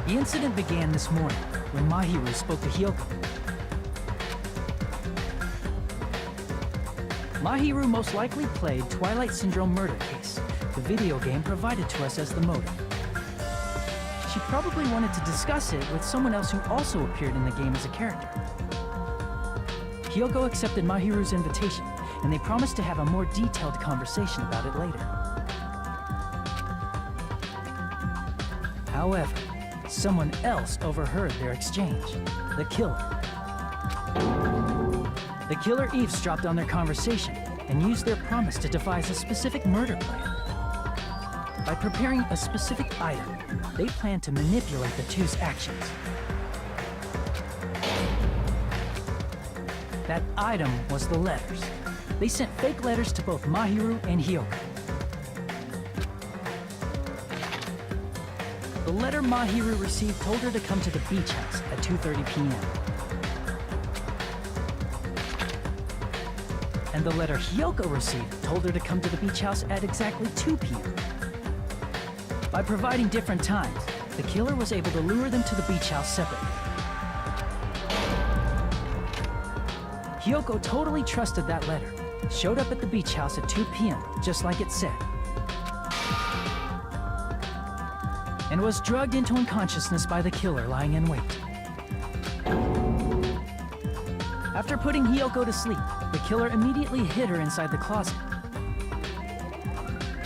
The incident began this morning when Mahiru spoke to Hyoko. Mahiru most likely played Twilight Syndrome Murder Case, the video game provided to us as the motive. She probably wanted to discuss it with someone else who also appeared in the game as a character. Hyoko accepted Mahiru's invitation, and they promised to have a more detailed conversation about it later. However, someone else overheard their exchange. The killer. The killer eavesdropped on their conversation and used their promise to devise a specific murder plan. By preparing a specific item, they planned to manipulate the two's actions. That item was the letters. They sent fake letters to both Mahiru and Hyoko. The letter Mahiru received told her to come to the beach house at 2:30 p.m. And the letter Hyoko received told her to come to the beach house at exactly 2 p.m. By providing different times, the killer was able to lure them to the beach house separately. Hyoko totally trusted that letter, showed up at the beach house at 2 p.m., just like it said, and was drugged into unconsciousness by the killer lying in wait. After putting Hyoko to sleep, the killer immediately hid her inside the closet,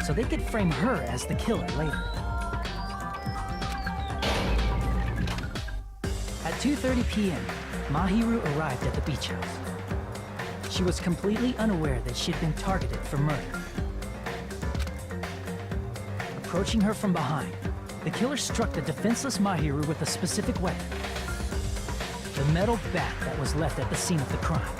so they could frame her as the killer later. At 2:30 p.m., Mahiru arrived at the beach house. She was completely unaware that she'd been targeted for murder. Approaching her from behind, the killer struck the defenseless Mahiru with a specific weapon, the metal bat that was left at the scene of the crime.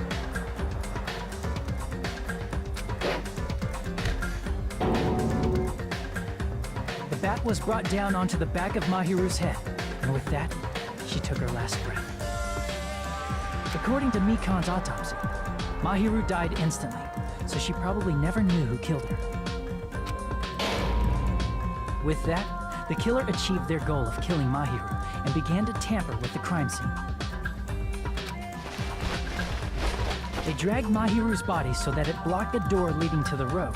The bat was brought down onto the back of Mahiru's head, and with that, she took her last breath. According to Mikan's autopsy, Mahiru died instantly, so she probably never knew who killed her. With that, the killer achieved their goal of killing Mahiru and began to tamper with the crime scene. They dragged Mahiru's body so that it blocked the door leading to the road.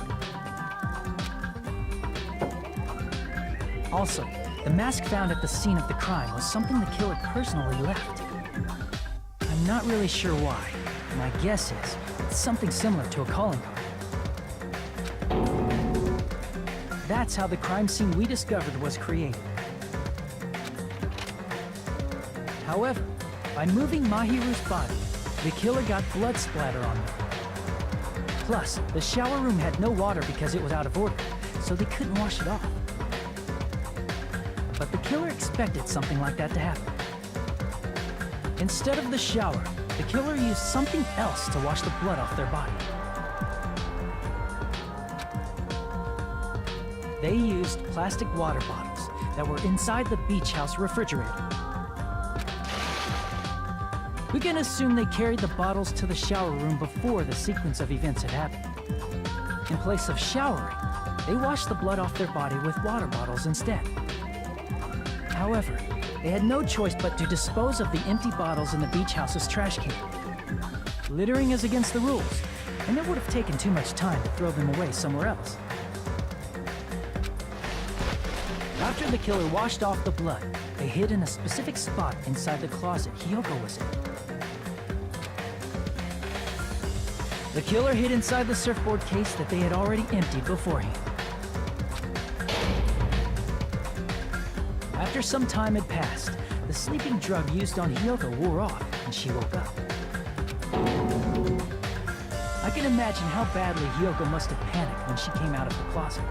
Also, the mask found at the scene of the crime was something the killer personally left. I'm not really sure why. My guess is it's something similar to a calling card. That's how the crime scene we discovered was created. However, by moving Mahiru's body, the killer got blood splatter on them. Plus, the shower room had no water because it was out of order, so they couldn't wash it off. But the killer expected something like that to happen. Instead of the shower, the killer used something else to wash the blood off their body. They used plastic water bottles that were inside the beach house refrigerator. We can assume they carried the bottles to the shower room before the sequence of events had happened. In place of showering, they washed the blood off their body with water bottles instead. However, they had no choice but to dispose of the empty bottles in the beach house's trash can. Littering is against the rules, and it would have taken too much time to throw them away somewhere else. After the killer washed off the blood, they hid in a specific spot inside the closet Hiyoko was in. The killer hid inside the surfboard case that they had already emptied beforehand. After some time had passed, the sleeping drug used on Hiyoko wore off and she woke up. I can imagine how badly Hiyoko must have panicked when she came out of the closet.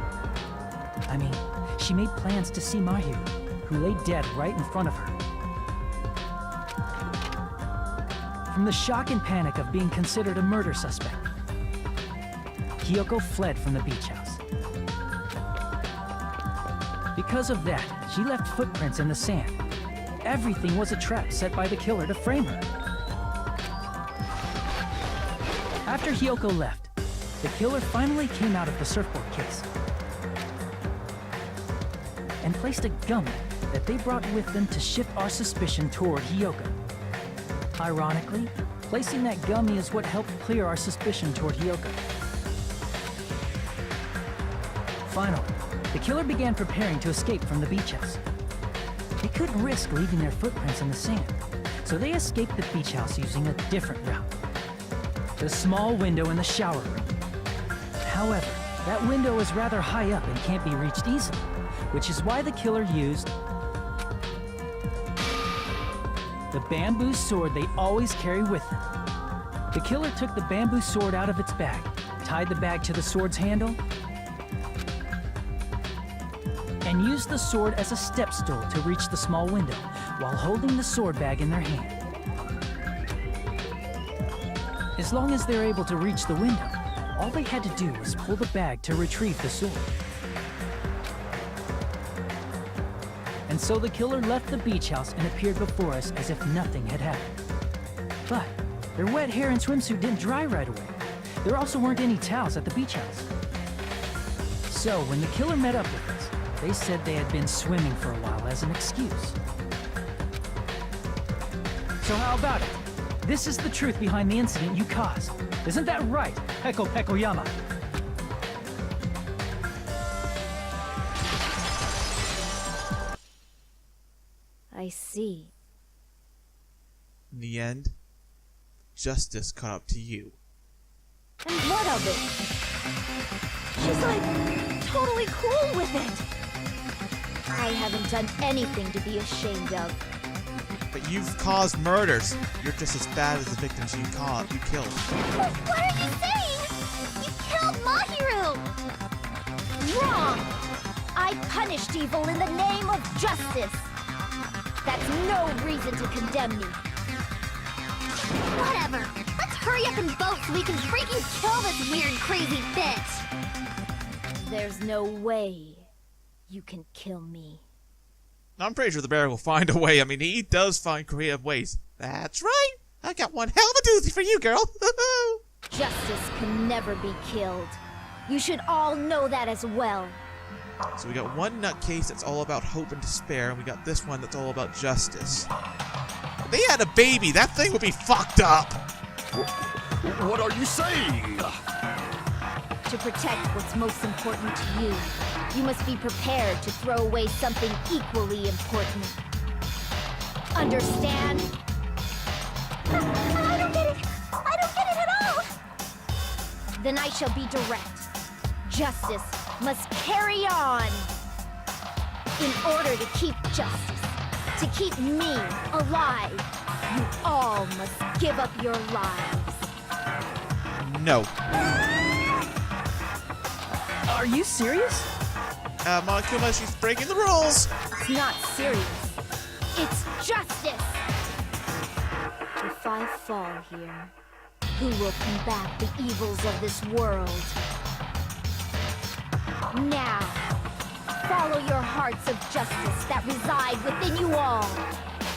I mean, she made plans to see Mahiru, who lay dead right in front of her. From the shock and panic of being considered a murder suspect, Hiyoko fled from the beach house. Because of that, she left footprints in the sand. Everything was a trap set by the killer to frame her. After Hiyoko left, the killer finally came out of the surfboard case and placed a gummy that they brought with them to shift our suspicion toward Hiyoko. Ironically, placing that gummy is what helped clear our suspicion toward Hiyoko. Finally, the killer began preparing to escape from the beach house. They couldn't risk leaving their footprints in the sand, so they escaped the beach house using a different route. The small window in the shower room. However, that window is rather high up and can't be reached easily, which is why the killer used the bamboo sword they always carry with them. The killer took the bamboo sword out of its bag, tied the bag to the sword's handle, and used the sword as a step stool to reach the small window while holding the sword bag in their hand. As long as they're able to reach the window, all they had to do was pull the bag to retrieve the sword. And so the killer left the beach house and appeared before us as if nothing had happened. But their wet hair and swimsuit didn't dry right away. There also weren't any towels at the beach house. So when the killer met up with us, they said they had been swimming for a while as an excuse. So how about it? This is the truth behind the incident you caused. Isn't that right, Peko Pekoyama? I see. In the end, justice caught up to you. And what of it? She's like, totally cool with it. I haven't done anything to be ashamed of. But you've caused murders. You're just as bad as the victims you killed. What are you saying? You killed Mahiru! Wrong! I punished evil in the name of justice. That's no reason to condemn me. Whatever. Let's hurry up and vote so we can freaking kill this weird, crazy bitch. There's no way you can kill me. I'm pretty sure the bear will find a way. I mean, he does find creative ways. That's right. I got one hell of a doozy for you, girl. Justice can never be killed. You should all know that as well. So we got one nutcase that's all about hope and despair, and we got this one that's all about justice. If they had a baby, that thing would be fucked up. What are you saying? To protect what's most important to you, you must be prepared to throw away something equally important. Understand? I don't get it. I don't get it at all. Then I shall be direct. Justice must carry on. In order to keep justice, to keep me alive, you all must give up your lives. No. Are you serious? Monokuma, she's breaking the rules. It's not serious. It's justice. If if I fall here, who will combat the evils of this world? Now, follow your hearts of justice that reside within you all,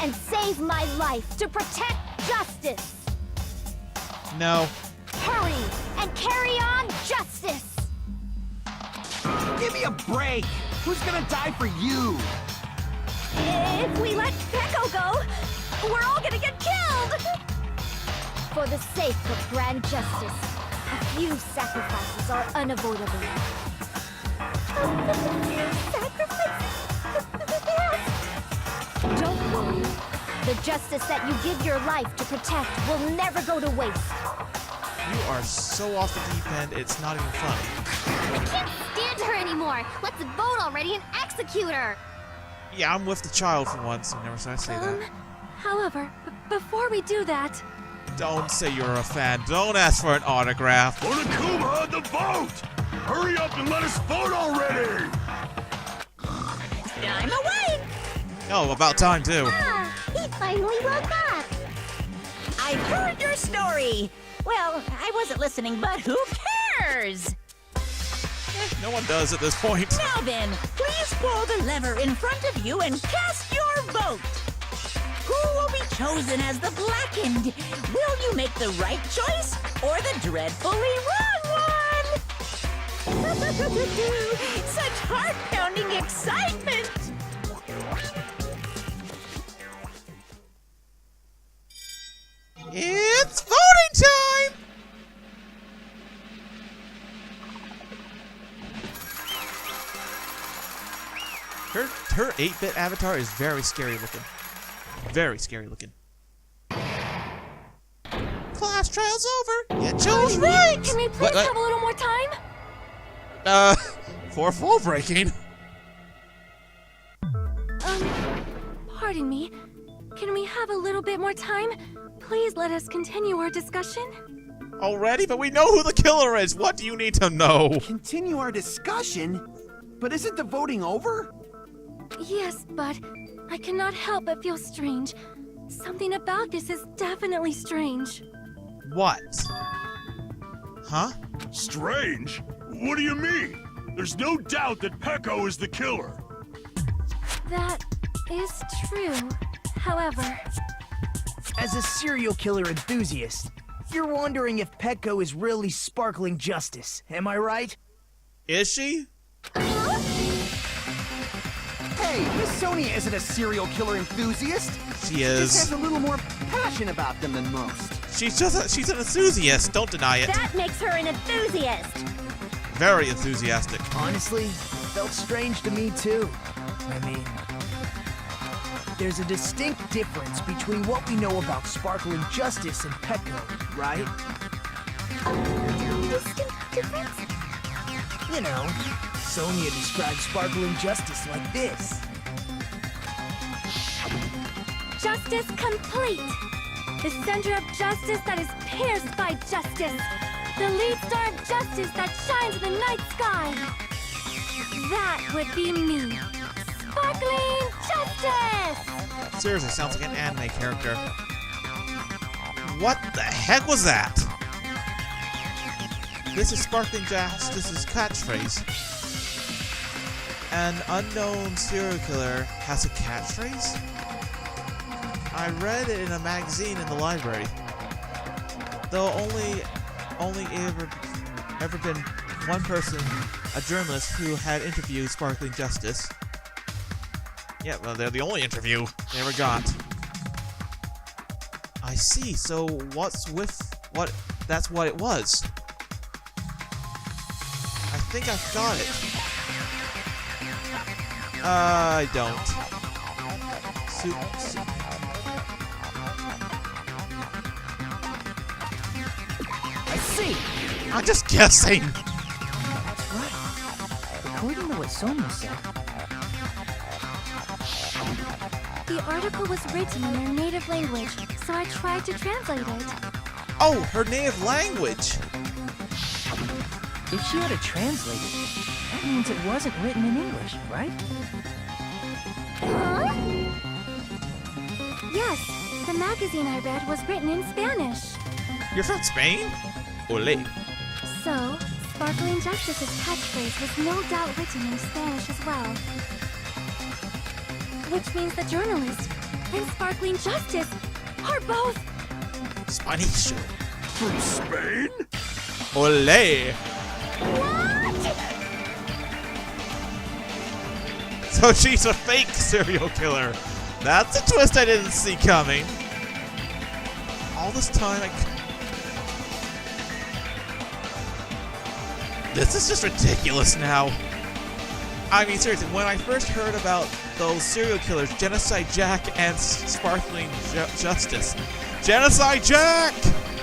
and save my life to protect justice! No. Hurry and carry on justice! Give me a break! Who's gonna die for you? If we let Peko go, we're all gonna get killed! For the sake of grand justice, a few sacrifices are unavoidable. Don't worry. The justice that you give your life to protect will never go to waste. You are so off the deep end, it's not even funny. I can't stand her anymore. Let's vote already and execute her. Yeah, I'm with the child for once. I never said I'd say that. However, before we do that... Don't say you're a fan. Don't ask for an autograph. Monokuma, the vote! Hurry up and let us vote already! I'm awake! Oh, about time, too. Ah, he finally woke up. I've heard your story. Well, I wasn't listening, but who cares? No one does at this point. Now then, please pull the lever in front of you and cast your vote. Who will be chosen as the blackened? Will you make the right choice or the dreadfully wrong one? Such heart-pounding excitement! It's voting time! Her 8-bit avatar is very scary looking. Very scary looking. Class trial's over. You chose right. Can we please have a little more time? For full breaking. Pardon me. Can we have a little bit more time? Please let us continue our discussion. Already? But we know who the killer is. What do you need to know? Continue our discussion? But isn't the voting over? Yes, but I cannot help but feel strange. Something about this is definitely strange. What? Huh? Strange? What do you mean? There's no doubt that Peko is the killer. That is true. However... As a serial killer enthusiast, you're wondering if Peko is really sparkling justice, am I right? Is she? Hey, Miss Sonia isn't a serial killer enthusiast. She She is. just has a little more passion about them than most. She's an enthusiast. Don't deny it. That makes her an enthusiast! Very enthusiastic. Honestly, felt strange to me too. I mean, there's a distinct difference between what we know about sparkling justice and Peko, right? Distinct difference? You know, Sonia describes sparkling justice like this. Justice complete! The center of justice that is pierced by justice! The lead star of justice that shines in the night sky! That would be me! Sparkling justice! Seriously, sounds like an anime character. What the heck was that? This is Sparkling Justice's catchphrase. An unknown serial killer has a catchphrase? I read it in a magazine in the library. Though only ever been one person, a journalist, who had interviewed Sparkling Justice. Yeah, well, they're the only interview they ever got. I see, so what's with what? That's what it was. I think I've got it. I don't. I see! I'm just guessing. That's right. According to what Sonia said, The article was written in their native language, so I tried to translate it. Oh, her native language. if she had to translate it, that means it wasn't written in English, right? Huh? Yes, the magazine I read was written in Spanish. You're from Spain? Ole. So, Sparkling Justice's catchphrase was no doubt written in Spanish as well. Which means the journalist and Sparkling Justice are both... Spanish. From Spain? Ole. What? So she's a fake serial killer. That's a twist I didn't see coming. All this time, this is just ridiculous now. I mean, seriously, when I first heard about those serial killers, Genocide Jack and Sparkling Justice. Genocide Jack!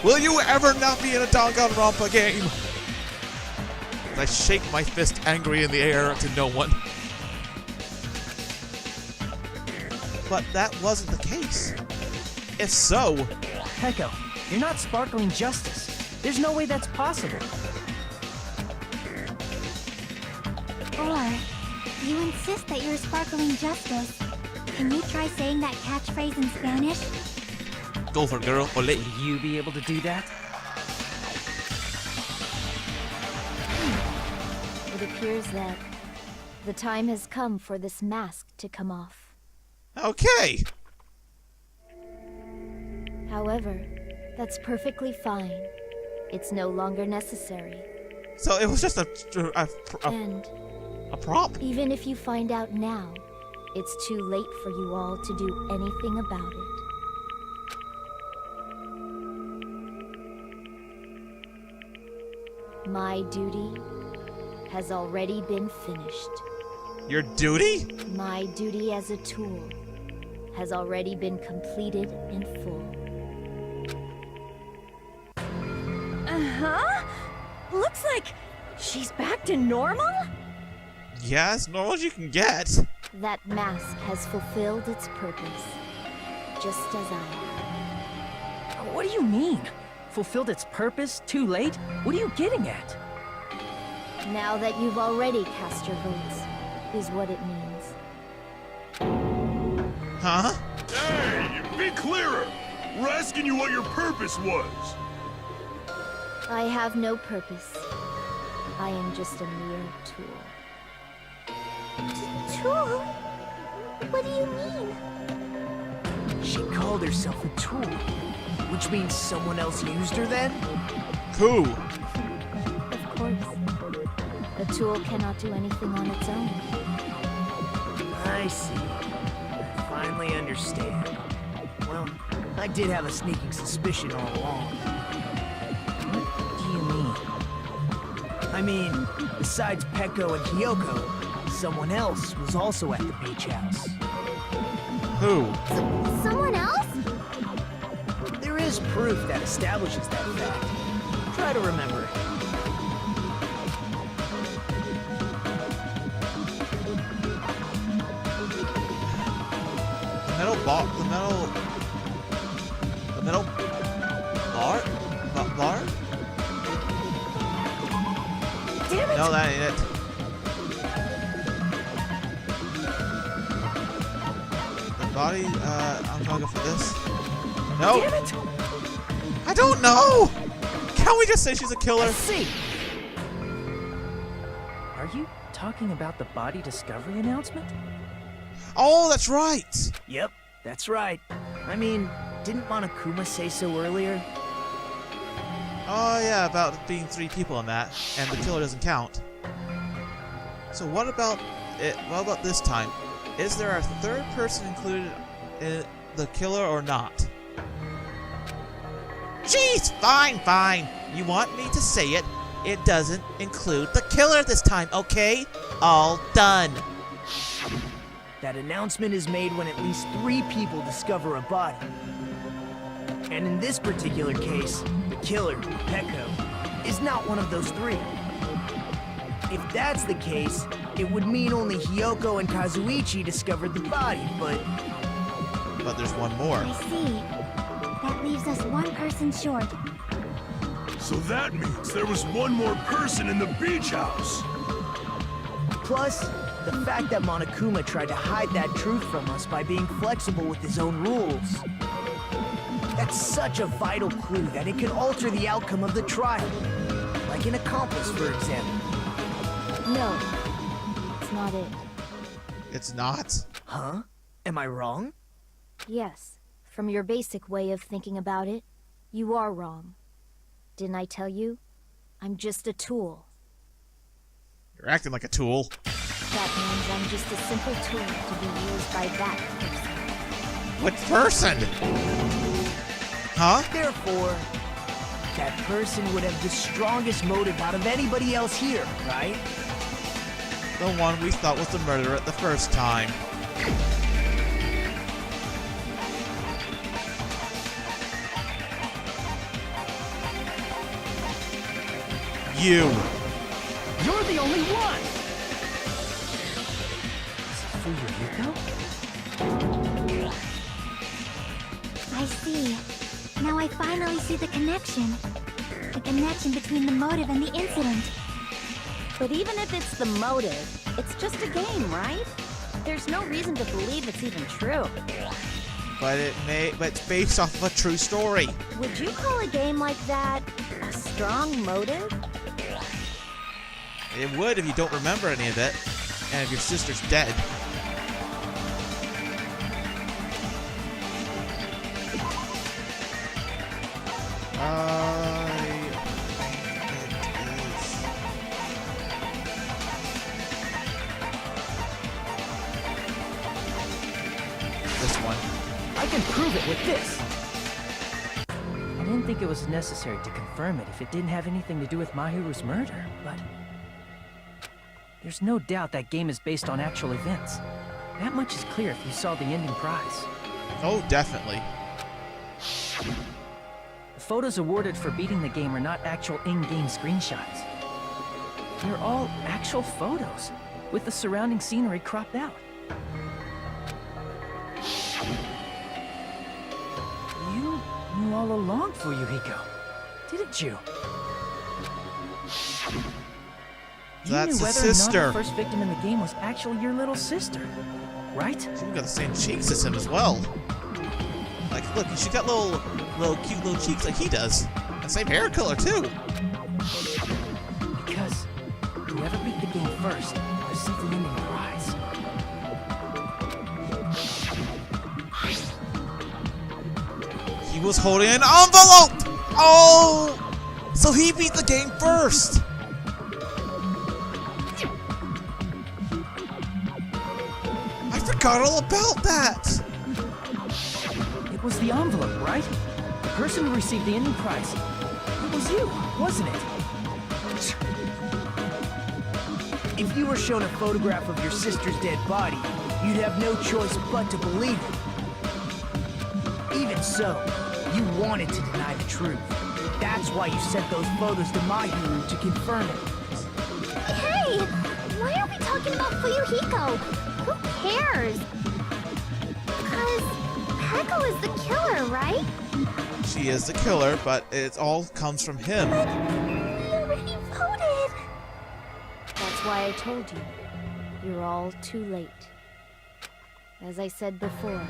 Will you ever not be in a Danganronpa game? I shake my fist angry in the air to no one. But that wasn't the case. If so... Peko, you're not Sparkling Justice. There's no way that's possible. Or, you insist that you're Sparkling Justice. Can you try saying that catchphrase in Spanish? Go for it, girl. Ole. Will you be able to do that? It appears that the time has come for this mask to come off. Okay. However, that's perfectly fine. It's no longer necessary. So it was just And a prop? even if you find out now, it's too late for you all to do anything about it. My duty has already been finished. Your duty? My duty as a tool has already been completed in full. Uh-huh. Looks like she's back to normal? Yeah, as normal as you can get. That mask has fulfilled its purpose, just as I have. What do you mean? Fulfilled its purpose? Too late? What are you getting at? Now that you've already cast your votes, is what it means. Huh? Hey, be clearer! We're asking you what your purpose was. I have no purpose. I am just a mere tool. Tool? What do you mean? She called herself a tool, which means someone else used her then? Cool. Of course. A tool cannot do anything on its own. I see. I finally understand. Well, I did have a sneaking suspicion all along. What do you mean? I mean, besides Peko and Hiyoko, someone else was also at the beach house. Who? Someone else? There is proof that establishes that fact. Try to remember it. The metal bar? Bar? Damn it! No, that ain't it. The body, I'm gonna go for this. No! Damn it! I don't know! Can't we just say she's a killer? Let's see. Are you talking about the body discovery announcement? Oh, that's right! Yep, that's right. I mean, didn't Monokuma say so earlier? Oh yeah, about being 3 people in that, and the killer doesn't count. So what about it? What about this time? Is there a 3rd person included in the killer or not? Jeez, fine. You want me to say it? It doesn't include the killer this time, okay? All done. That announcement is made when at least 3 people discover a body. And in this particular case, the killer, Peko, is not one of those 3. If that's the case, it would mean only Hiyoko and Kazuichi discovered the body, but there's one more. I see. That leaves us 1 person short. So that means there was one more person in the beach house. plus, the fact that Monokuma tried to hide that truth from us by being flexible with his own rules. That's such a vital clue that it could alter the outcome of the trial. Like an accomplice, for example. No, it's not it. It's not? Huh? Am I wrong? Yes, from your basic way of thinking about it, you are wrong. Didn't I tell you? I'm just a tool. You're acting like a tool. That means I'm just a simple tool to be used by that person. What person? Huh? Therefore, that person would have the strongest motive out of anybody else here, right? The one we thought was the murderer the first time. You. You're the only one! I see. Now I finally see the connection. The connection between the motive and the incident. But even if it's the motive, it's just a game, right? There's no reason to believe it's even true. But it's based off of a true story. Would you call a game like that a strong motive? It would if you don't remember any of it, and if your sister's dead. This one. I can prove it with this! I didn't think it was necessary to confirm it if it didn't have anything to do with Mahiru's murder, but... there's no doubt that game is based on actual events. That much is clear if you saw the ending prize. Oh, definitely. The photos awarded for beating the game are not actual in-game screenshots. They're all actual photos, with the surrounding scenery cropped out. You knew all along, Fuyuhiko, didn't you? You That's knew a whether or not sister. the first victim in the game was actually your little sister, right? She's got the same cheeks as him as well. Like, look, she got cute little cheeks like he does. And same hair color too. Because whoever beat the game first received the ending prize. He was holding an envelope! Oh! So he beat the game first! I forgot all about that! It was the envelope, right? The person who received the ending prize. It was you, wasn't it? If you were shown a photograph of your sister's dead body, you'd have no choice but to believe it. Even so, you wanted to deny the truth. That's why you sent those photos to Mahiru to confirm it. Hey! Why are we talking about Fuyuhiko? Who cares? Because Peko is the killer, right? She is the killer, but it all comes from him. But he already voted. That's why I told you. You're all too late. As I said before,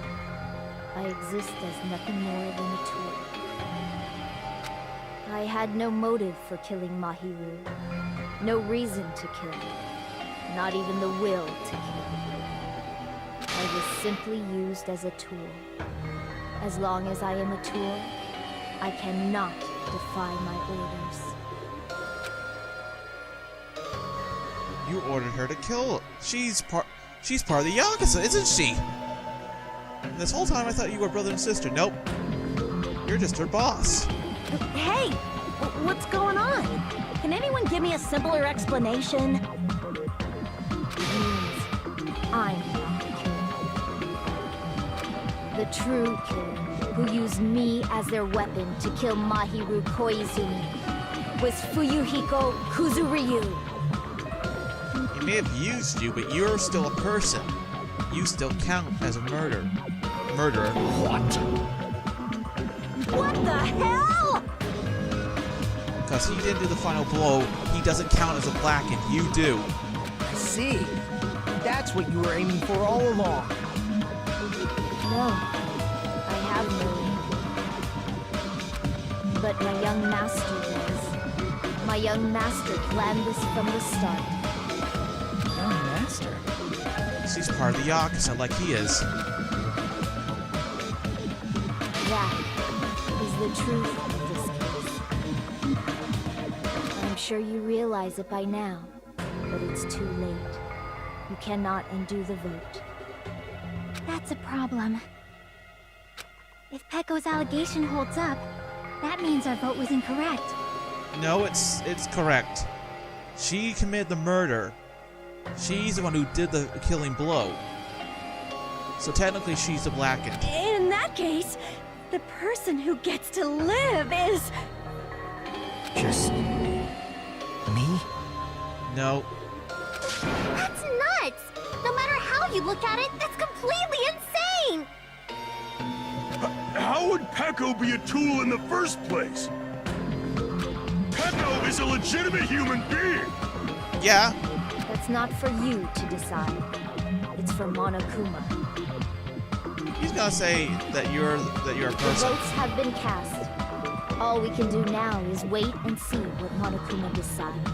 I exist as nothing more than a tool. I had no motive for killing Mahiru. No reason to kill him. Not even the will to kill him. I was simply used as a tool. As long as I am a tool, I cannot defy my orders. You ordered her to kill. She's part of the Yakuza, isn't she? And this whole time I thought you were brother and sister. Nope. You're just her boss. Hey! What's going on? Can anyone give me a simpler explanation? It means I'm not the killer. The true killer, who used me as their weapon to kill Mahiru Koizumi, was Fuyuhiko Kuzuryu. He may have used you, but you're still a person. You still count as a murderer. What? What the hell? Because he didn't do the final blow, he doesn't count as a black, and you do. I see. That's what you were aiming for all along. No, I have no aim. But my young master was. My young master planned this from the start. Young master? She's part of the Yakuza like he is. That is the truth of this case. I'm sure you realize it by now, but it's too late. You cannot undo the vote. That's a problem. If Pecco's allegation holds up, that means our vote was incorrect. No, it's correct. She committed the murder. She's the one who did the killing blow. So technically she's the blackened. In that case, the person who gets to live is... Just... me? No. That's nuts! No matter how you look at it, that's completely insane! How would Pecco be a tool in the first place? Pecco is a legitimate human being! Yeah. That's not for you to decide. It's for Monokuma. He's gonna say that you're a The person. votes have been cast. All we can do now is wait and see what Monokuma decides.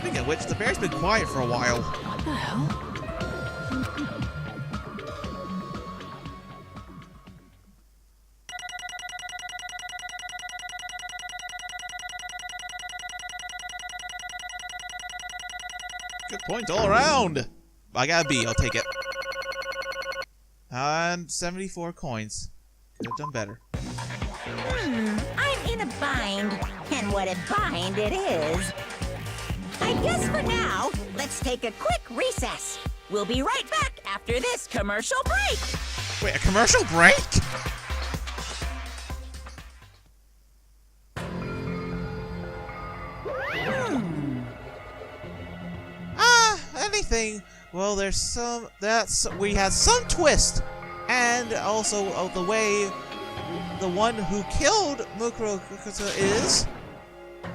Speaking of which, the bear's been quiet for a while. What the hell? Good points all around. I got a B. I'll take it. 74 coins. Could have done better. I'm in a bind, and what a bind it is. I guess for now, let's take a quick recess. We'll be right back after this commercial break. Wait, a commercial break? Anything. Well, there's some. We had some twist, and also the way the one who killed Murderous is.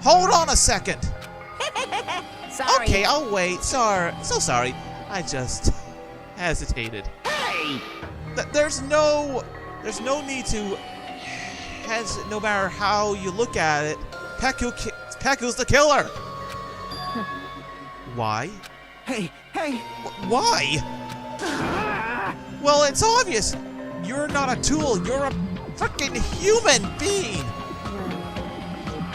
Hold on a second. Sorry. Okay, I'll wait. Sorry, so sorry. I just hesitated. Hey! There's no need to. No matter how you look at it, Pecco's the killer. Why? Hey! Why? Well, it's obvious. You're not a tool. You're a freaking human being.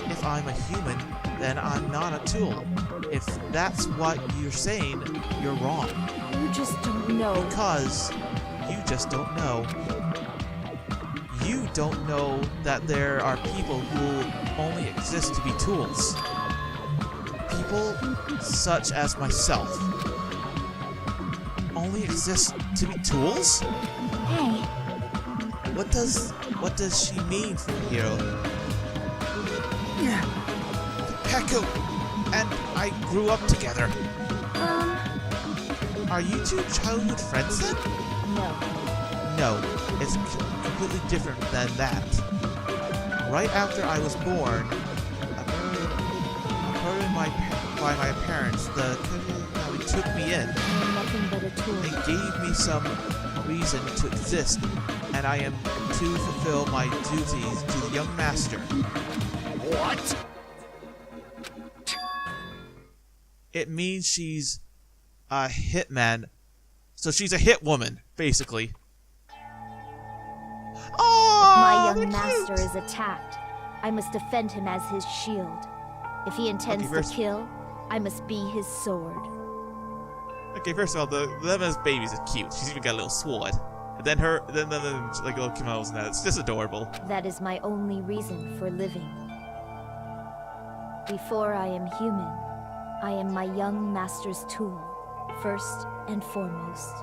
If I'm a human, then I'm not a tool. If that's what you're saying, you're wrong. You just don't know. Because you just don't know. You don't know that there are people who only exist to be tools. People such as myself only exist to be tools? Hey, What does she mean from here? Pecco and I grew up together. Are you two childhood friends then? No. No, it's completely different than that. Right after I was born, by my parents, the family took me in I'm nothing but a tool. and gave me some reason to exist, and I am to fulfill my duties to the young master. What? It means she's a hitman, so she's a hit woman, basically. Oh, My young master is attacked. I must defend him as his shield. If he intends to kill, I must be his sword. Okay, first of all, the Lemon's babies is cute. She's even got a little sword. And then like little kimonos and that. It's just adorable. That is my only reason for living. Before I am human, I am my young master's tool, first and foremost.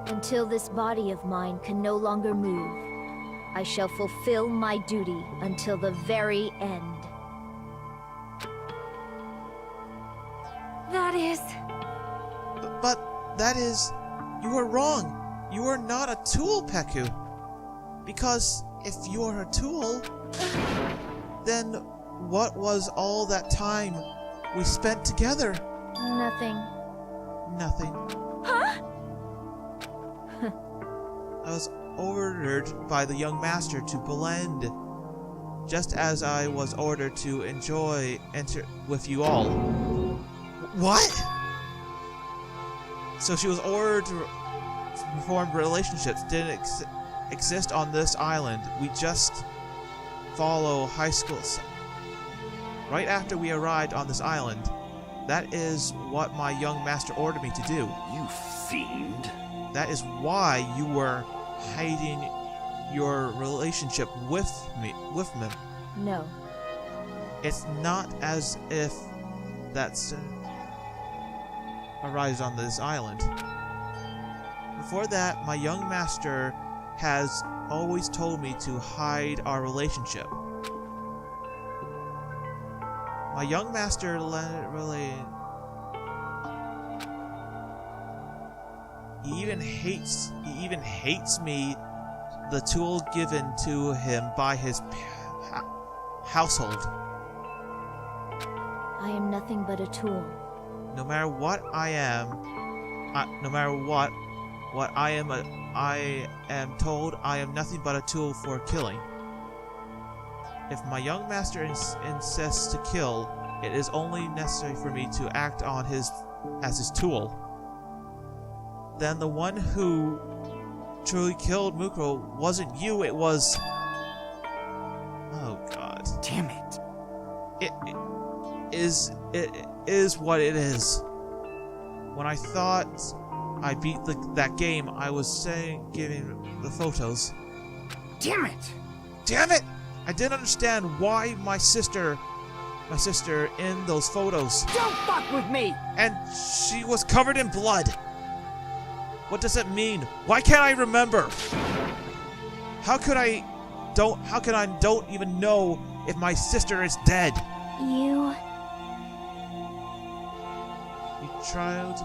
Until this body of mine can no longer move, I shall fulfill my duty until the very end. that is... But that is... You are wrong. You are not a tool, Pecco. Because if you are a tool, then what was all that time we spent together? Nothing. Nothing. Huh? ordered by the young master to blend, just as I was ordered to enter with you all. What? So she was ordered to perform relationships didn't exist on this island. We just follow high schools. Right after we arrived on this island, that is what my young master ordered me to do. You fiend. That is why you were hiding your relationship with me. No. It's not as if that's arises on this island. Before that, my young master has always told me to hide our relationship. My young master really... He even hates me, the tool given to him by his household. I am nothing but a tool. No matter what I am, no matter what I am told I am nothing but a tool for killing. If my young master insists to kill, it is only necessary for me to act on as his tool. Then the one who truly killed Mukuro wasn't you, it was... Oh god. Damn it. It is what it is. When I thought I beat that game, I was giving the photos. Damn it! Damn it! I didn't understand why my sister in those photos. Don't fuck with me! And she was covered in blood. What does it mean? Why can't I remember? How could I don't even know if my sister is dead? You child.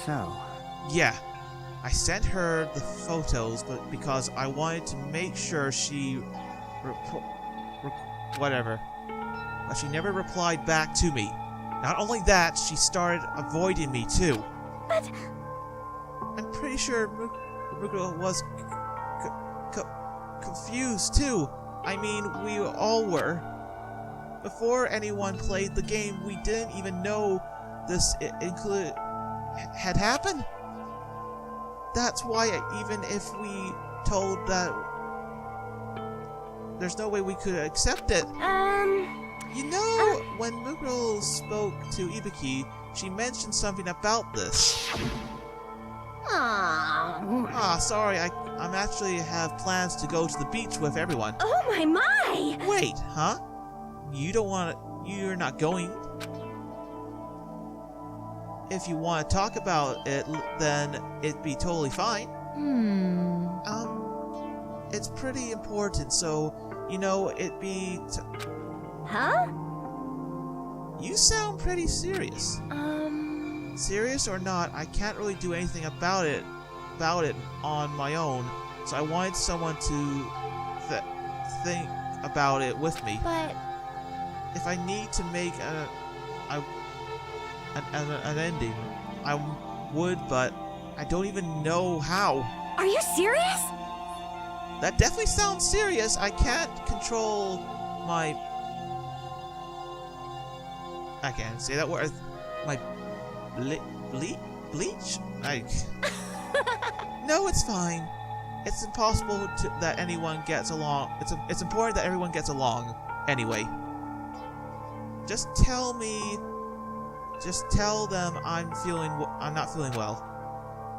So... Yeah. I sent her the photos, but because I wanted to make sure she whatever. But she never replied back to me. Not only that, she started avoiding me too. But I'm pretty sure Mukuro was confused too. I mean, we all were. Before anyone played the game, we didn't even know this had happened. That's why even if we told that, there's no way we could accept it. You know, when Mukuro spoke to Ibuki, she mentioned something about this. Sorry, I'm actually have plans to go to the beach with everyone. oh my! Wait, huh? You're not going? If you want to talk about it, then it'd be totally fine. It's pretty important, so, you know, it'd be... Huh? You sound pretty serious. Serious or not, I can't really do anything about it on my own, so I wanted someone to think about it with me. But... If I need to make an ending, I would, but I don't even know how. Are you serious? That definitely sounds serious. I can't control my... I can't say that word. My... bleach? No, it's fine. It's impossible that anyone gets along. It's important that everyone gets along. Anyway. Just tell them I'm not feeling well.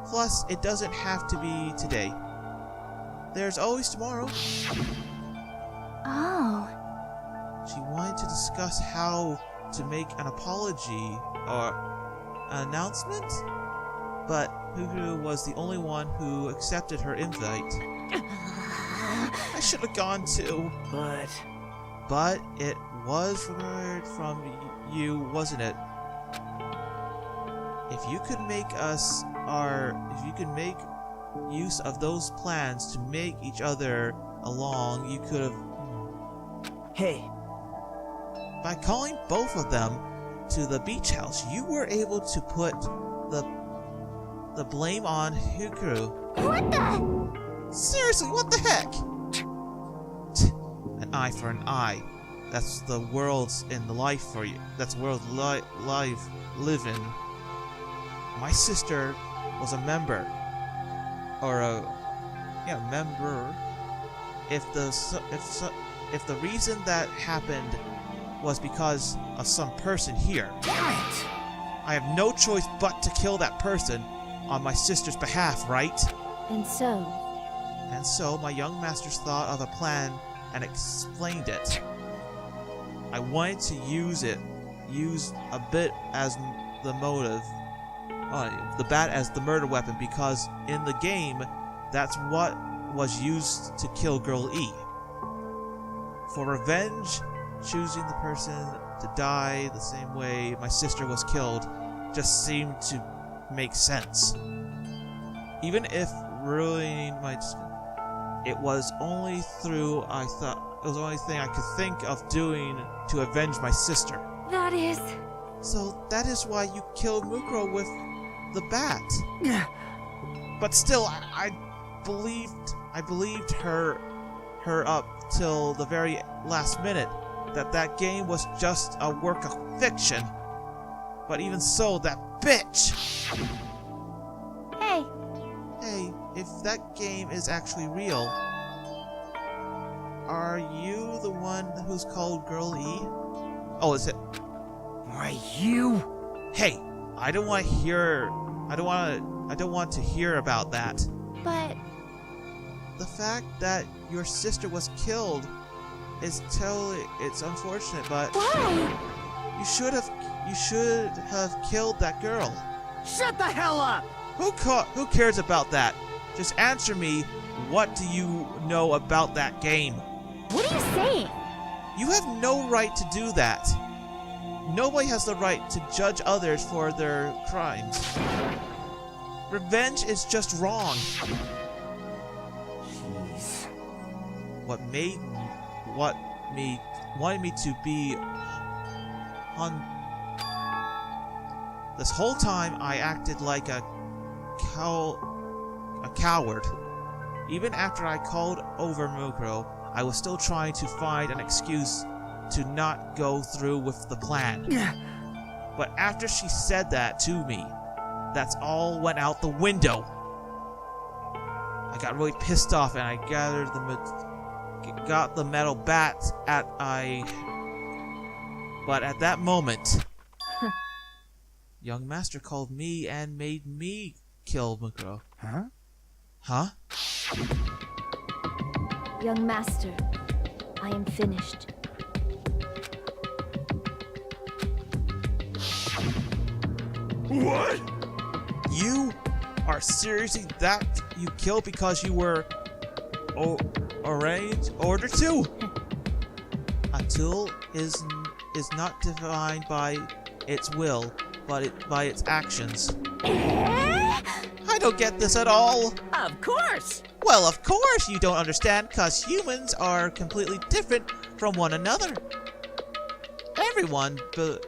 Plus, it doesn't have to be today. There's always tomorrow. Oh. She wanted to discuss how to make an apology or an announcement, but Mukuro was the only one who accepted her invite. I should have gone too. But it was heard from you, wasn't it? If you could make use of those plans to make each other along, you could have... Hey. By calling both of them to the beach house, you were able to put the the blame on Hikaru. What the? Seriously, what the heck? An eye for an eye. That's the world's in the life for you. That's the world live live in. My sister was a member, or a member. If the reason that happened was because of some person here, Damn it! I have no choice but to kill that person on my sister's behalf, right? And so, And so my young masters thought of a plan and explained it. I wanted to use a bit as the motive, the bat as the murder weapon, because in the game, that's what was used to kill Girl E. For revenge, choosing the person to die the same way my sister was killed just seemed to make sense. Even if ruining it was only thing I could think of doing to avenge my sister. That is... So that is why you killed Mukuro with the bat. But still, I believed her up till the very last minute that game was just a work of fiction. But even so, that bitch! Hey, if that game is actually real, are you the one who's called Girl E? Oh, is it? Why, you? Hey, I don't want to hear about that. But... The fact that your sister was killed is it's unfortunate, but why? you should have killed that girl. Shut the hell up! Who cares about that? Just answer me, what do you know about that game? What are you saying? You have no right to do that. Nobody has the right to judge others for their crimes. Revenge is just wrong. Jeez. What wanted me to be on this whole time. I acted like a coward. Even after I called over Mukuro, I was still trying to find an excuse to not go through with the plan. But after she said that to me, that's all went out the window. I got really pissed off and I got the metal bat but at that moment, young master called me and made me kill Mukuro. Huh? young master, I am finished. What? You are seriously that you killed because you were ordered to? A tool is not defined by its will, but by its actions. I don't get this at all. Of course! Well, of course you don't understand, cause humans are completely different from one another. Everyone does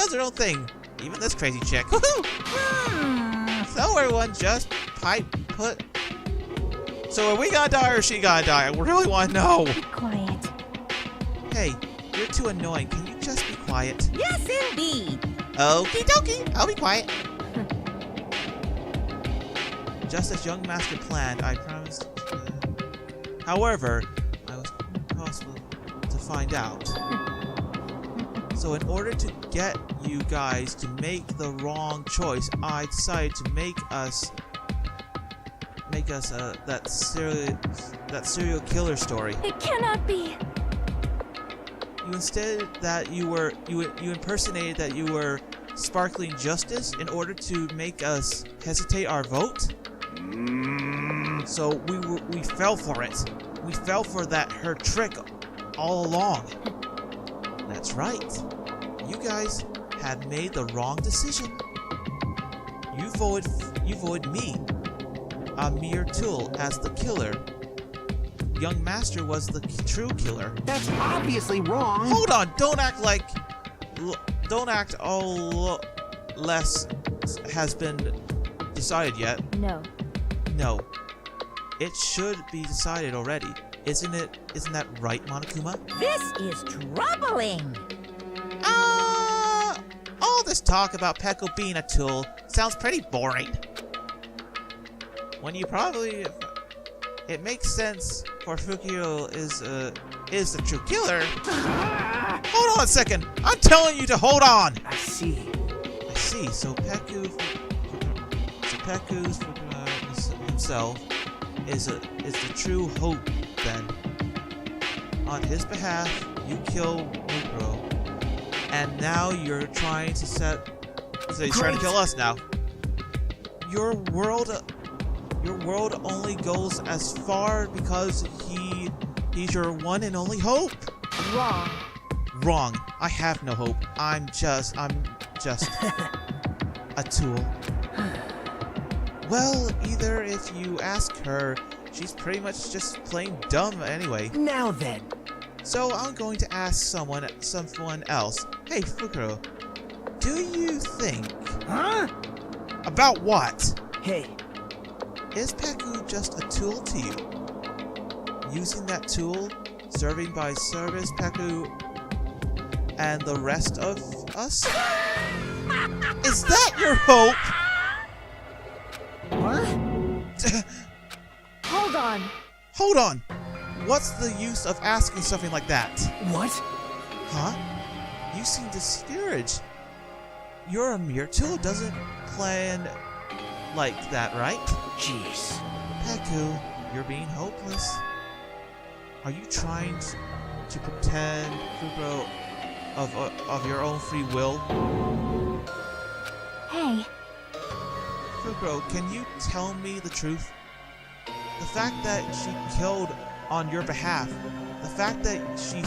their own thing. Even this crazy chick. So everyone just put. So are we gonna die or is she gonna die? I really want to know. Be quiet. Hey, you're too annoying. Can you just be quiet? Yes, indeed! Okie dokie, I'll be quiet. Just as young master planned, I promised. However, I was impossible to find out. So in order to get you guys to make the wrong choice, I decided to make us that serial killer story. It cannot be. You impersonated that you were sparkling justice in order to make us hesitate our vote. So we fell for it. We fell for her trick all along. That's right. You guys had made the wrong decision. You voted me, a mere tool, as the killer. Young Master was the true killer. That's obviously wrong. Hold on! Don't act all less has been decided yet. No. No. It should be decided already. Isn't it? Isn't that right, Monokuma? This is troubling. All this talk about Peko being a tool sounds pretty boring. When you probably... It makes sense for Fukio is the true killer. Hold on a second! I'm telling you to hold on! I see. I see. So Peku's himself is the true hope then. On his behalf, you kill Mukuro, and now you're trying to set. So he's trying to kill us now. Your world only goes as far because he's your one and only hope. Wrong. Wrong. I have no hope. I'm just a tool. Well, either if you ask her, she's pretty much just plain dumb anyway. Now then. So I'm going to ask someone else. Hey, Fukuro, do you think? Huh? About what? Hey. Is Peku just a tool to you? Using that tool, serving by service, Peku, and the rest of us? Is that your hope? What? Hold on. Hold on. What's the use of asking something like that? What? Huh? You seem discouraged. You're a mere tool, doesn't plan like that, right? Jeez. Peku, you're being hopeless. Are you trying to pretend, Fukuro, of your own free will? Hey, Fukuro, can you tell me the truth? The fact that she killed on your behalf, the fact that she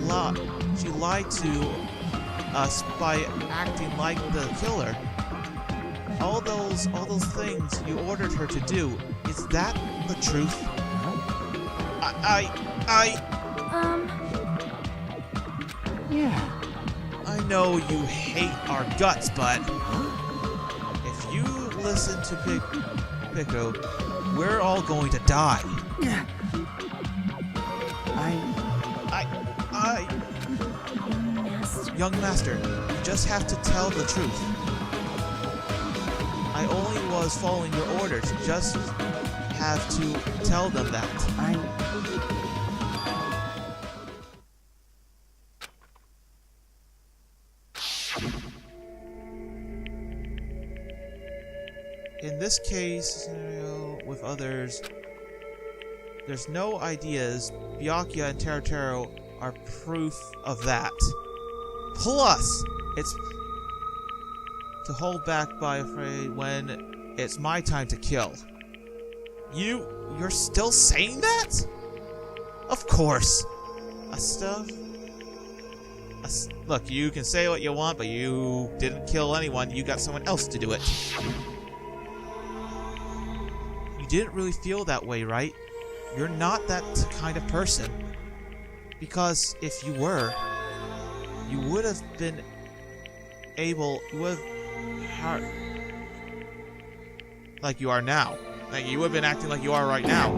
lied to us by acting like the killer, all those things you ordered her to do, is that the truth? Yeah. I know you hate our guts, but if you listen to Pico, we're all going to die. Young Master, you just have to tell the truth. I only was following your orders. You just have to tell them that. In this case scenario with others, there's no ideas. Byakuya and Teruteru are proof of that. Plus, it's to hold back by afraid when it's my time to kill. You're still saying that? Of course. Look, you can say what you want, but you didn't kill anyone. You got someone else to do it. You didn't really feel that way, right? You're not that kind of person. Because if you were, you would have been able, like you are now. Like you would have been acting like you are right now.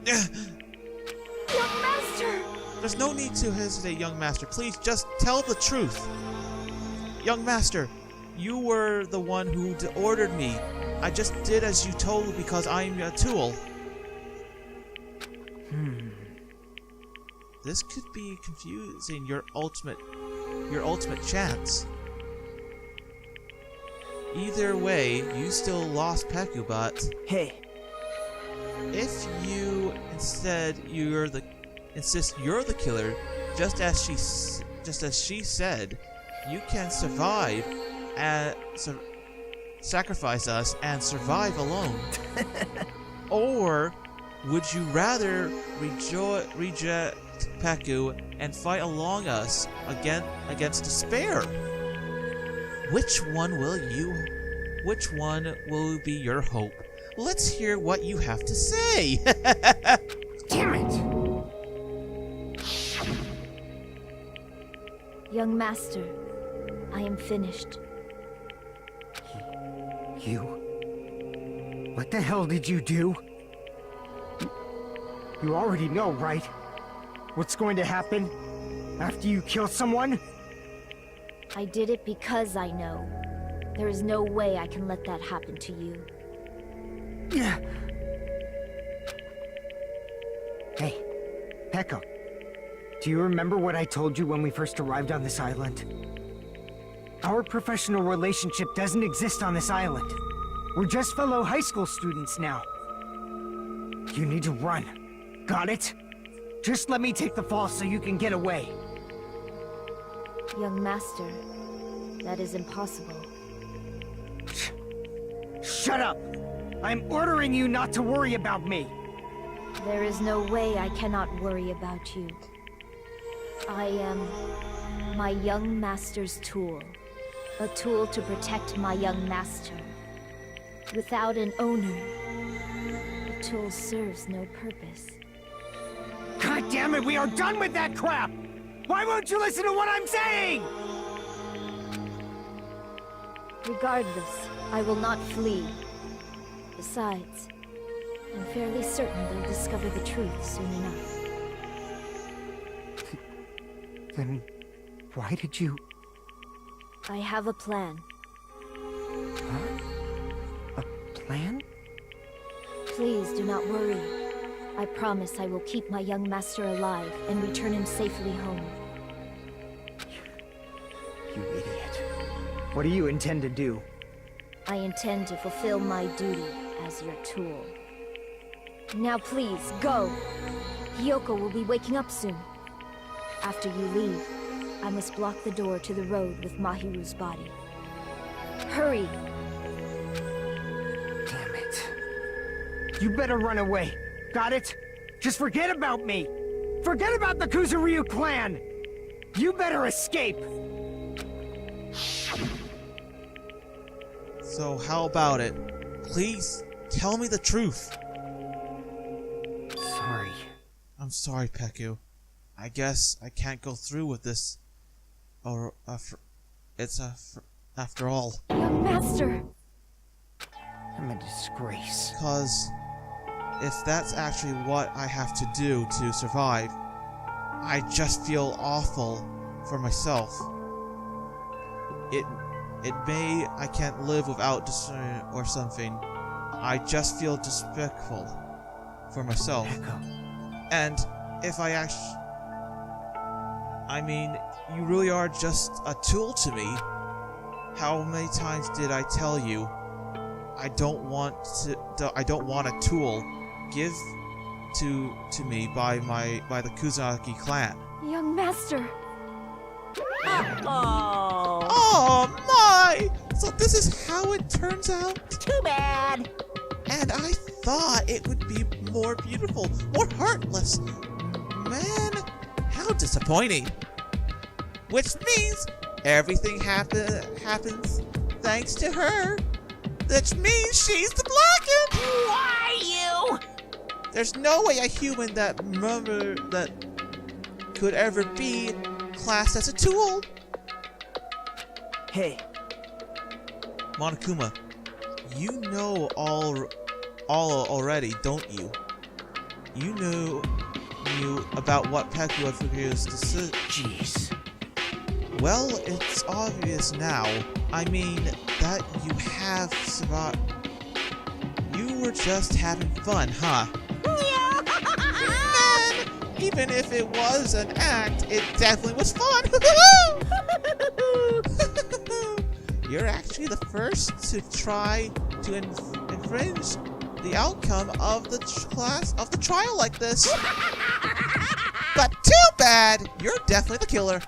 young master! There's no need to hesitate, young master. Please, just tell the truth. Young master, you were the one who ordered me. I just did as you told because I'm a tool. This could be confusing your ultimate chance. Either way, you still lost Peku, but Hey. if you insist you're the killer, just as she said, you can survive and sacrifice us and survive alone. Or would you rather reject Peku and fight along us against despair? Which one will be your hope? Let's hear what you have to say. Damn it! Young master, I am finished. You What the hell did you do? You already know, right? What's going to happen after you kill someone? I did it because I know. There is no way I can let that happen to you. Hey, Pekka. Do you remember what I told you when we first arrived on this island? Our professional relationship doesn't exist on this island. We're just fellow high school students now. You need to run. Got it? Just let me take the fall so you can get away. Young master, that is impossible. Shut up! I'm ordering you not to worry about me! There is no way I cannot worry about you. I am my young master's tool. A tool to protect my young master. Without an owner, the tool serves no purpose. God damn it, we are done with that crap! Why won't you listen to what I'm saying? Regardless, I will not flee. Besides, I'm fairly certain they'll discover the truth soon enough. Then why did you... I have a plan. Huh? A plan? Please do not worry. I promise I will keep my young master alive and return him safely home. You idiot. What do you intend to do? I intend to fulfill my duty as your tool. Now please, go! Hiyoko will be waking up soon. After you leave, I must block the door to the road with Mahiru's body. Hurry! Damn it. You better run away. Got it? Just forget about me! Forget about the Kuzuryu clan! You better escape! So how about it? Please tell me the truth. Sorry. I'm sorry, Peku. I guess I can't go through with this. Or after all. Young master! I'm a disgrace. Cause if that's actually what I have to do to survive, I just feel awful for myself. It may I can't live without discernment or something. I just feel despicable for myself. Echo. And if I actually... I mean, you really are just a tool to me. How many times did I tell you I don't want a tool give to me by the Kuzaki clan? Young master! Oh, Oh my! So this is how it turns out? too bad. And I thought it would be more beautiful, more heartless. Man, how disappointing. Which means everything happens thanks to her. Which means she's the Blackened! Why you? There's no way a human that could ever be classed as a tool. Hey. Monokuma, you know all already, don't you? You knew about what Peku Fuku's decision. Jeez. Well, it's obvious now. I mean, that you have survived. You were just having fun, huh? Man, even if it was an act, it definitely was fun. You're actually the first to try to infringe the outcome of the trial like this. But too bad, you're definitely the killer.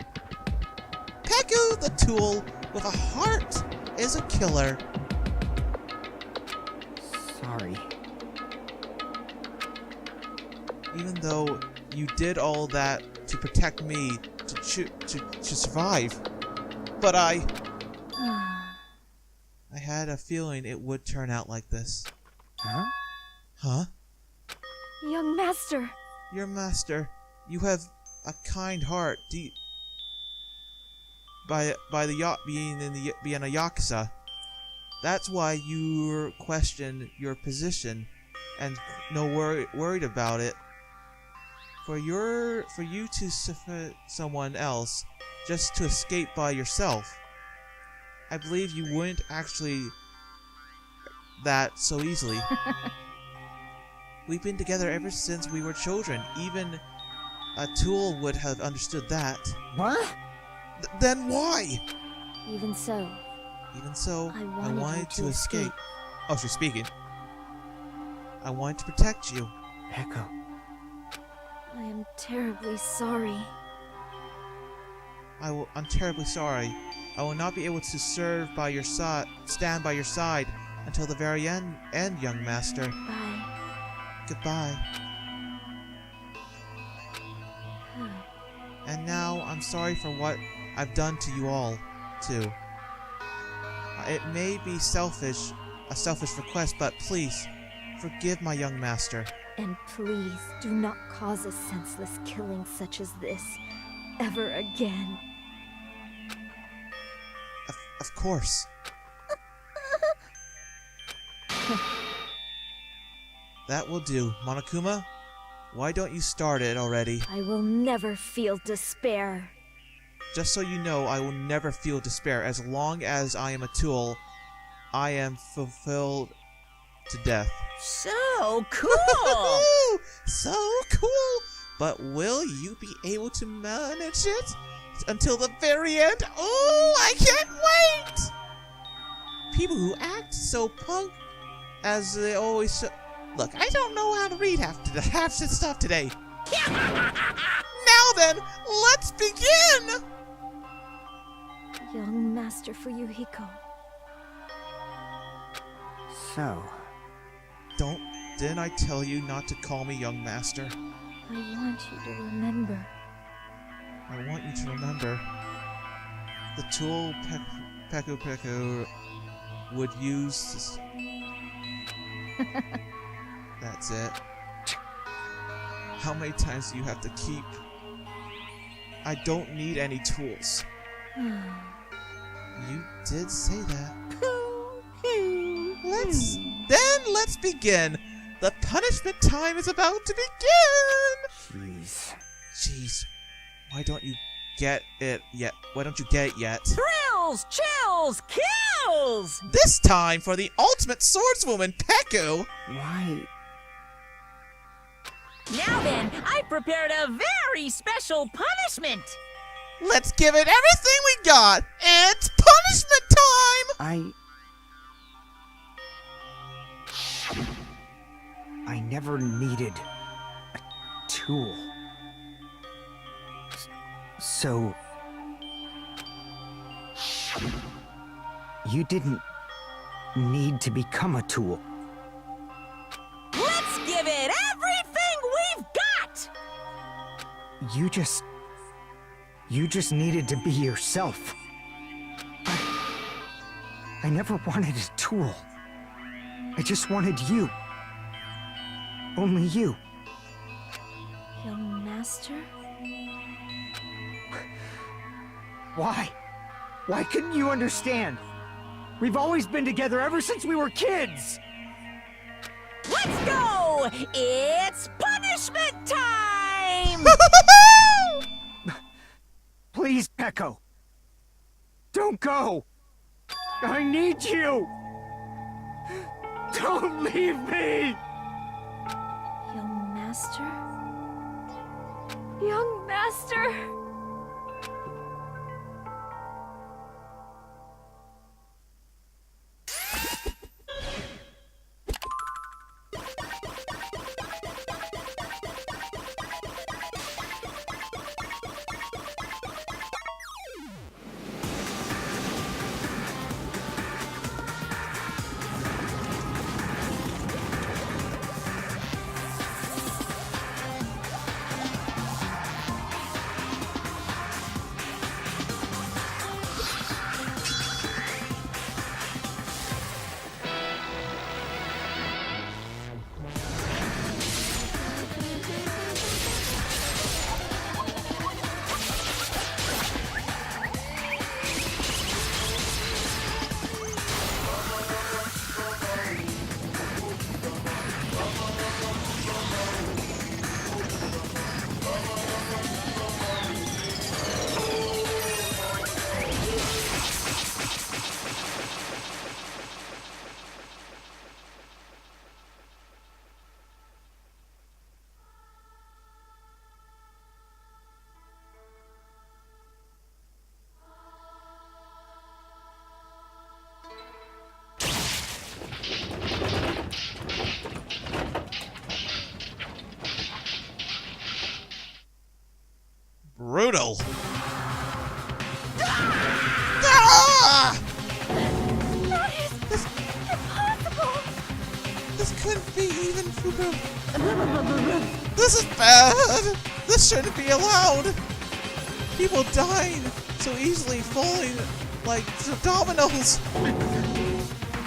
Peku, the tool with a heart, is a killer. Sorry. Even though you did all that to protect me, to survive. But I had a feeling it would turn out like this. Huh? Huh? Young master! Your master, you have a kind heart. By the yacht being a yakuza, That's why you question your position and worried about it. For you to suffer someone else just to escape by yourself, I believe you wouldn't actually that so easily. We've been together ever since we were children. Even a tool would have understood that. What? Then why? Even so, I I wanted you to escape. Oh, she's speaking. I wanted to protect you. Peko. I am terribly sorry. I'm terribly sorry. I will not be able to stand by your side until the very end, young master. Bye. Goodbye. And now, I'm sorry for what I've done to you all, too. It may be a selfish request, but please, forgive my young master. And please do not cause a senseless killing such as this ever again. Of course. That will do. Monokuma, why don't you start it already? I will never feel despair. Just so you know, I will never feel despair. As long as I am a tool, I am fulfilled to death. So cool! So cool! But will you be able to manage it until the very end? Oh, I can't wait! People who act so punk as they always show. Look, I don't know how to read half the stuff today. Now then, let's begin! Young Master Fuyuhiko. So, Didn't I tell you not to call me young master? I want you to remember. I want you to remember. The tool Peko would use. That's it. How many times do you have to keep? I don't need any tools. You did say that. Let's begin. The punishment time is about to begin. Jeez. Why don't you get it yet? Thrills, chills, kills! This time for the ultimate swordswoman, Peko. why? Now then, I prepared a very special punishment! Let's give it everything we got. It's punishment time. I never needed a tool. So... you didn't need to become a tool. Let's give it everything we've got! You just needed to be yourself. I never wanted a tool. I just wanted you. Only you. Young Master? Why? Why couldn't you understand? We've always been together ever since we were kids! Let's go! It's punishment time! Please, Peko. Don't go! I need you! Don't leave me! Young Master? Young Master! brutal. Ah! That is impossible! This couldn't be even Fuguro. This is bad. This shouldn't be allowed. People dying so easily, falling like dominoes.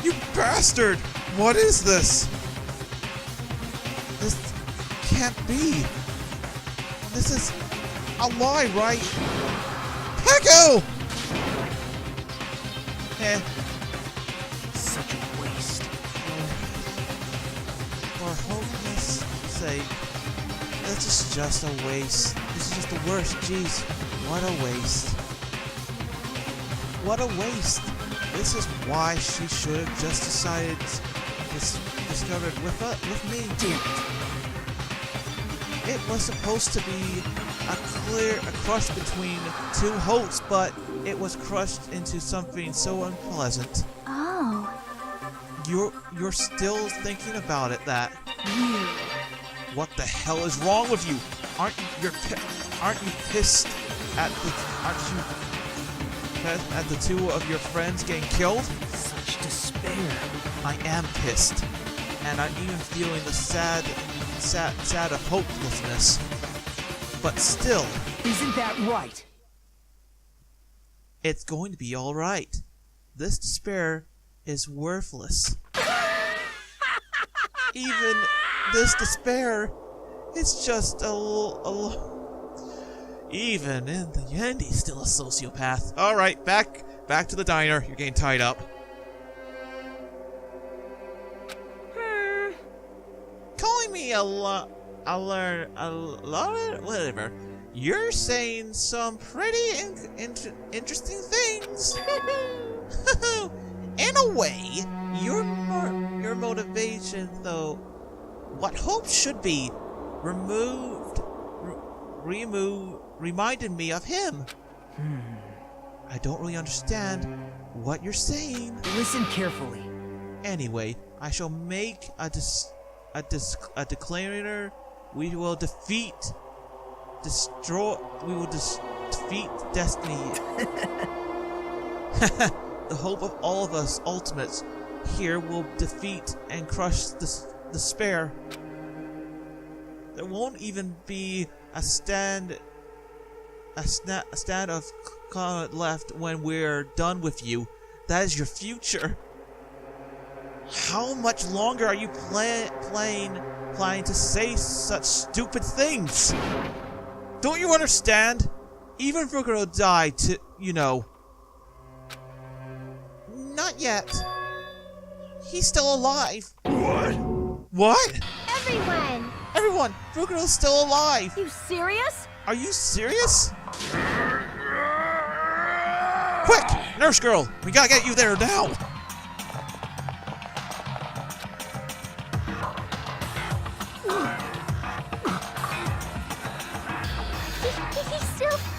You bastard! What is this? This can't be. This is a lie, right? Peko! Such a waste. For hopeness sake, this is just a waste. This is just the worst. Jeez, what a waste. What a waste. This is why she should have just decided discovered with me. Damn it. It was supposed to be a crush between two hopes, but it was crushed into something so unpleasant. Oh. You're still thinking about it, that. What the hell is wrong with you? Aren't you pissed at the two of your friends getting killed? Such despair. I am pissed, and I'm even feeling the sad of hopelessness. But still, Isn't that right? it's going to be all right. This despair is worthless. Even this despair is just even in the end, he's still a sociopath. All right, back to the diner. You're getting tied up. Calling me whatever. You're saying some pretty interesting things. In a way, your motivation, though, what hope should be reminded me of him. I don't really understand what you're saying. Listen carefully. Anyway, I shall make a declarator. We will defeat destiny. The hope of all of us ultimates here will defeat and crush despair. There won't even be a stand of comment left when we're done with you. That is your future. How much longer are you planning to say such stupid things? Don't you understand? Even Fuguro died to, Not yet. He's still alive. What? Everyone, Fuguro's still alive. You serious? Are you serious? Quick, nurse girl, we gotta get you there now.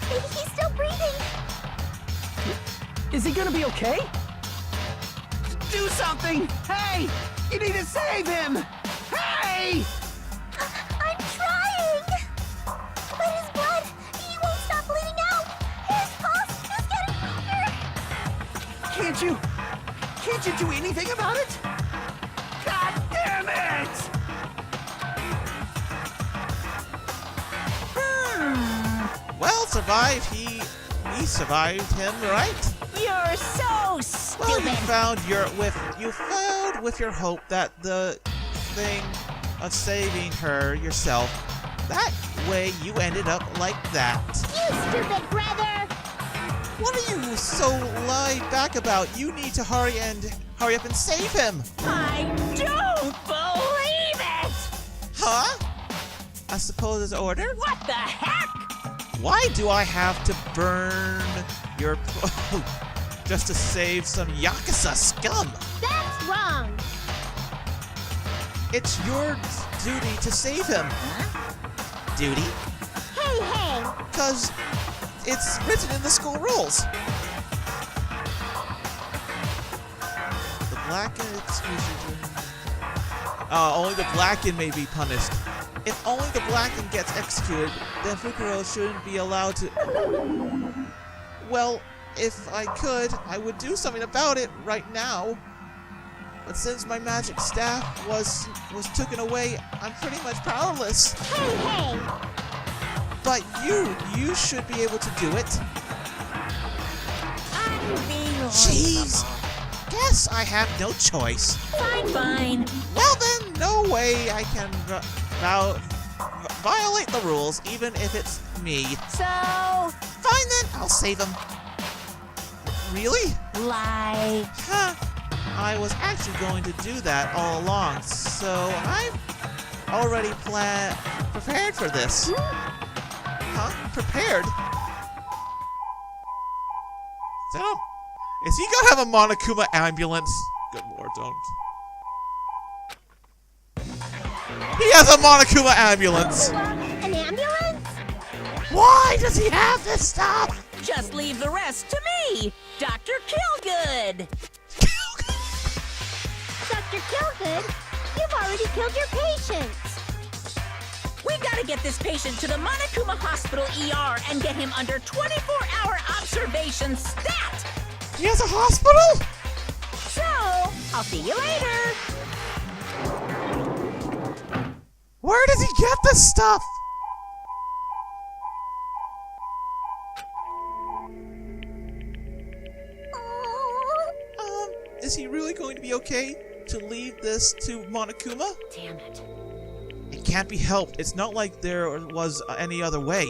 He's still breathing. Is he gonna be okay? Do something! Hey! You need to save him! Hey! I'm trying! But his blood, he won't stop bleeding out! His pulse is getting weaker! Can't you do anything about it? God damn it! Well, we survived him, right? You're so stupid. Well, you found with your hope that the thing of saving her yourself. That way you ended up like that. You stupid brother! What are you so laid back about? You need to hurry up and save him. I don't believe it! Huh? I suppose it's order? What the heck? Why do I have to burn your just to save some Yakuza scum? That's wrong! It's your duty to save him. Duty? Hey! Because it's written in the school rules. The blackened only the blackened may be punished. If only the Blackened gets executed, then Fukuro shouldn't be allowed to... Well, if I could, I would do something about it right now. But since my magic staff was taken away, I'm pretty much powerless. Hey! But you should be able to do it. Jeez! Guess I have no choice. Fine. Well then, no way I can violate the rules, even if it's me. So, Fine then, I'll save him. Really? lie. Huh. I was actually going to do that all along, so I'm already prepared for this. Huh? Prepared? Is he gonna have a Monokuma ambulance? Good lord, don't. He has a Monokuma ambulance! An ambulance? Why does he have this stuff? Just leave the rest to me, Dr. Killgood. Dr. Killgood, you've already killed your patients. We gotta get this patient to the Monokuma Hospital ER and get him under 24-hour observation stat. He has a hospital? So, I'll see you later. Where does he get this stuff? Is he really going to be okay to leave this to Monokuma? Damn it. It can't be helped. It's not like there was any other way.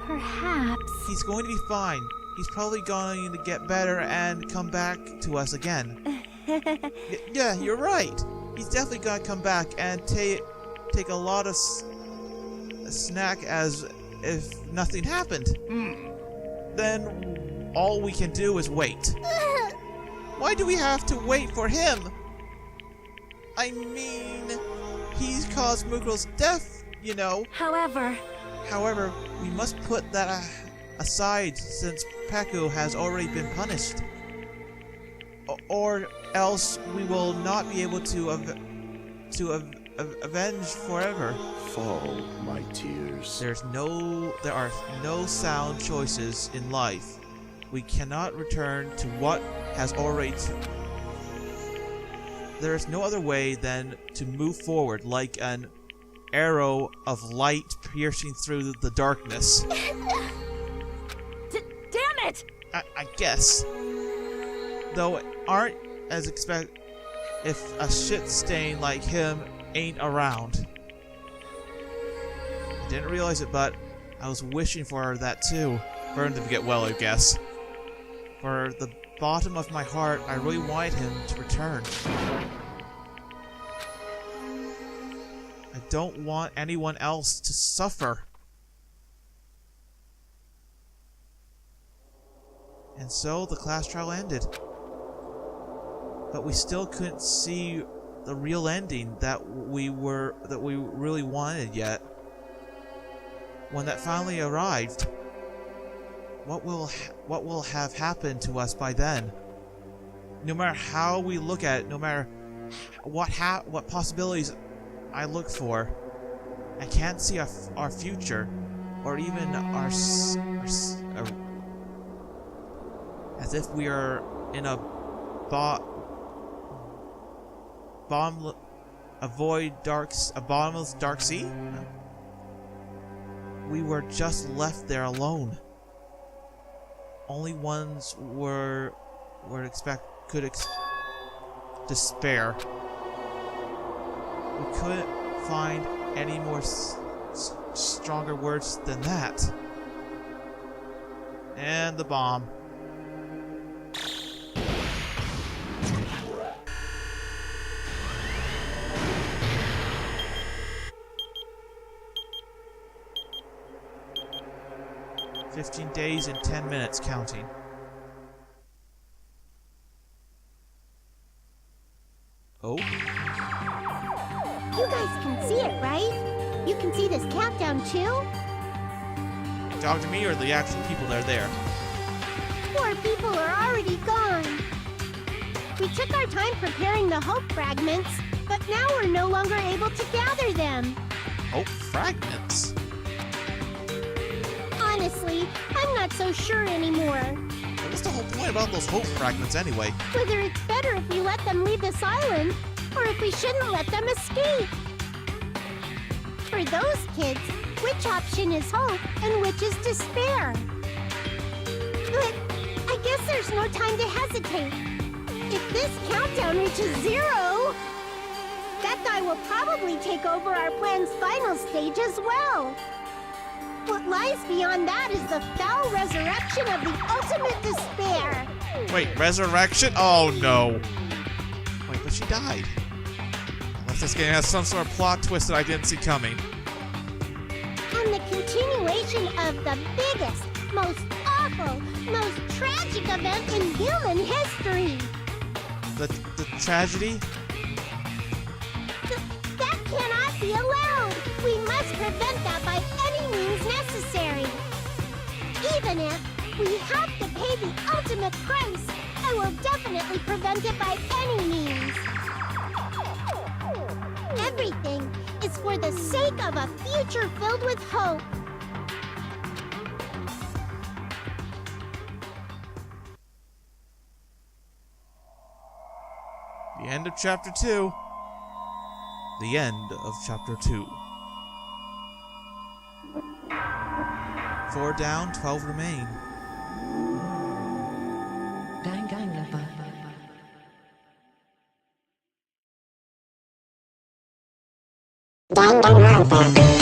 Perhaps. He's going to be fine. He's probably going to get better and come back to us again. Yeah, you're right. He's definitely going to come back and take a lot of snack as if nothing happened. Then all we can do is wait. Why do we have to wait for him? I mean, he's caused Mukuro's death, you know. However, we must put that aside since Peko has already been punished. Or else we will not be able to avenge forever. Fall, my tears. There are no sound choices in life. We cannot return to what has already... There is no other way than to move forward like an arrow of light piercing through the darkness. Damn it! I guess. Though aren't as expect if a shit stain like him ain't around. I didn't realize it, but I was wishing for that too. For him to get well, I guess. For the bottom of my heart, I really wanted him to return. I don't want anyone else to suffer. And so the class trial ended. But we still couldn't see the real ending that we really wanted yet. When that finally arrived, what will have happened to us by then? No matter how we look at it, no matter what possibilities I look for, I can't see our future, or even our as if we are in a bottomless dark sea. We were just left there alone. Only ones could despair. We couldn't find any more stronger words than that. And the bomb. "15 days and 10 minutes counting." Oh? you guys can see it, right? You can see this countdown too? Talk to me or the actual people that are there? Poor people are already gone. We took our time preparing the hope fragments, but now we're no longer able to gather them. Hope fragments? Honestly, I'm not so sure anymore. What's the whole point about those hope fragments anyway? Whether it's better if we let them leave this island, or if we shouldn't let them escape. For those kids, which option is hope and which is despair? But I guess there's no time to hesitate. If this countdown reaches 0, that guy will probably take over our plan's final stage as well. What lies beyond that is the foul resurrection of the ultimate despair. Wait, resurrection? Oh no. Wait, but she died. Unless this game has some sort of plot twist that I didn't see coming. And the continuation of the biggest, most awful, most tragic event in human history. The tragedy? That cannot be allowed. We must prevent that by any means necessary. Even if we have to pay the ultimate price, I will definitely prevent it by any means. Everything is for the sake of a future filled with hope. The end of chapter 2. The end of chapter 2. 4 down, 12 remain. Danganronpa. Danganronpa.